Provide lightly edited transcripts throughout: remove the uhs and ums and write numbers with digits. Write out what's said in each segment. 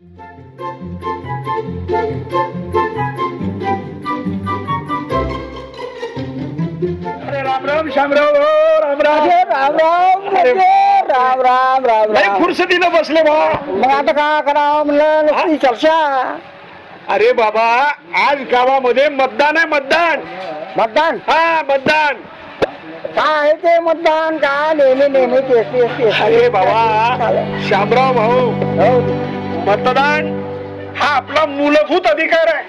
अरे राम राम शामराव, राम राम राम राम राम राम राम नाही राम. फुरसतीनं बसले बा. मग आता काय करावं म्हणलं, नुसती चर्चा. अरे बाबा, आज गावामध्ये मतदान आहे, मतदान. मतदान हा मतदान. काय आहे ते मतदान? काय नेहमी नेहमी तेच तेच तेच. अरे बाबा शामराव भाऊ, मतदान हा आपला मूलभूत अधिकार आहे.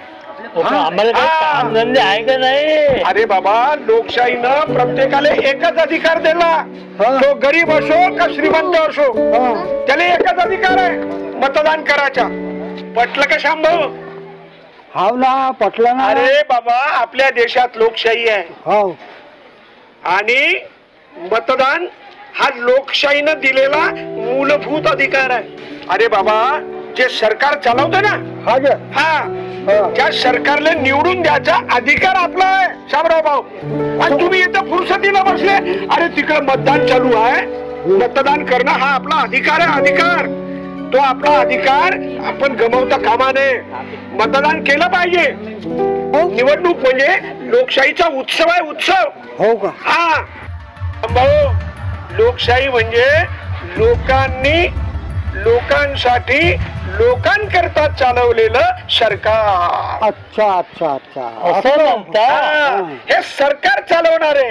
आम्हाला काही कामधंदे आहे का नाही? अरे बाबा, लोकशाहीनं प्रत्येकाला एकच अधिकार दिला. तो गरीब असो का श्रीमंत असो, त्याला एकच अधिकार आहे, मतदान करायचा. पटलं का शामभाऊ? हाव ना, पटलं ना. अरे बाबा, आपल्या देशात लोकशाही आहे हो. आणि मतदान हा लोकशाहीनं दिलेला मूलभूत अधिकार आहे. अरे बाबा, जे सरकार चालवतं ना, हा जे. हा त्या सरकारला निवडून द्यायचा अधिकार आपला आहे शामराव भाऊ. आणि तुम्ही इथं फुरसतीला बसले. अरे तिकडे मतदान चालू आहे, मतदान करणं हा आपला अधिकार आहे, अधिकार. तो आपला अधिकार आपण गमावता कामा नये. मतदान केलं पाहिजे. निवडणूक म्हणजे लोकशाहीचा उत्सव आहे, उत्सव. हो का? हा भाऊ, लोकशाही म्हणजे लोकांनी लोकांसाठी लोकांकरता चालवलेलं सरकार. अच्छा अच्छा अच्छा. असं म्हणता? हे सरकार चालवणारे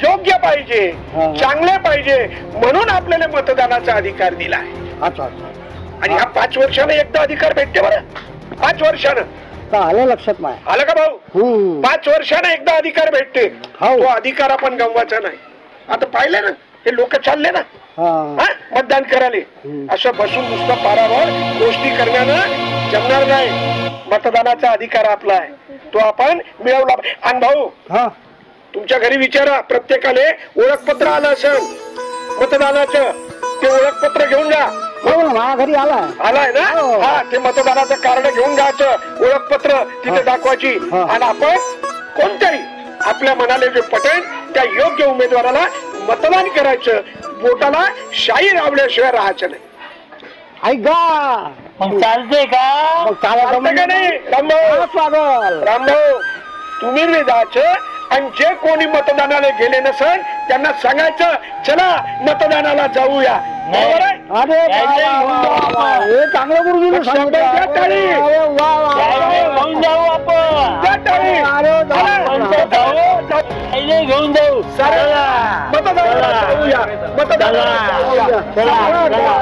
योग्य पाहिजे, चांगले पाहिजे, म्हणून आपल्याला मतदानाचा अधिकार दिला आहे. अच्छा अच्छा. आणि ह्या 5 वर्षानं एकदा अधिकार भेटते बरं. 5 वर्षानं आलं लक्षात नाही. आलं का भाऊ? 5 वर्षानं एकदा अधिकार भेटते. तो अधिकार आपण गमवायचा नाही. आता पाहिलं ना, हे लोक चालले ना मतदान करायला. असं बसून नुसतं पारावर गोष्टी करण्यानं जमणार नाही. मतदानाचा अधिकार आपला आहे, तो आपण मिळवला. आणि भाऊ, तुमच्या घरी विचारा, प्रत्येकाले ओळखपत्र आलं असेल मतदानाचं, ते ओळखपत्र घेऊन जा. माझ्या घरी आलाय ना? हा, ते मतदानाचं कार्ड घेऊन जायचं, ओळखपत्र तिथे दाखवायची. आणि आपण कोणत्याही आपल्या मनाला जे पटेल त्या योग्य उमेदवाराला मतदान करायचं. बोटाला शाही लावल्याशिवाय राहायचं नाही. ऐका, मग चालतंय का? चालतं का नाही? रामभाऊ, तुम्ही बी जायचं आणि जे कोणी मतदानाला गेले नसेल त्यांना सांगायचं, चला मतदानाला जाऊया. बरोबर आहे? हे चांगलं गुरुजीने सांगितलं. घेऊन जाऊ आपण. घेऊन जाऊ. मतदानाला जाऊया, मतदानाला जाऊया. मतदान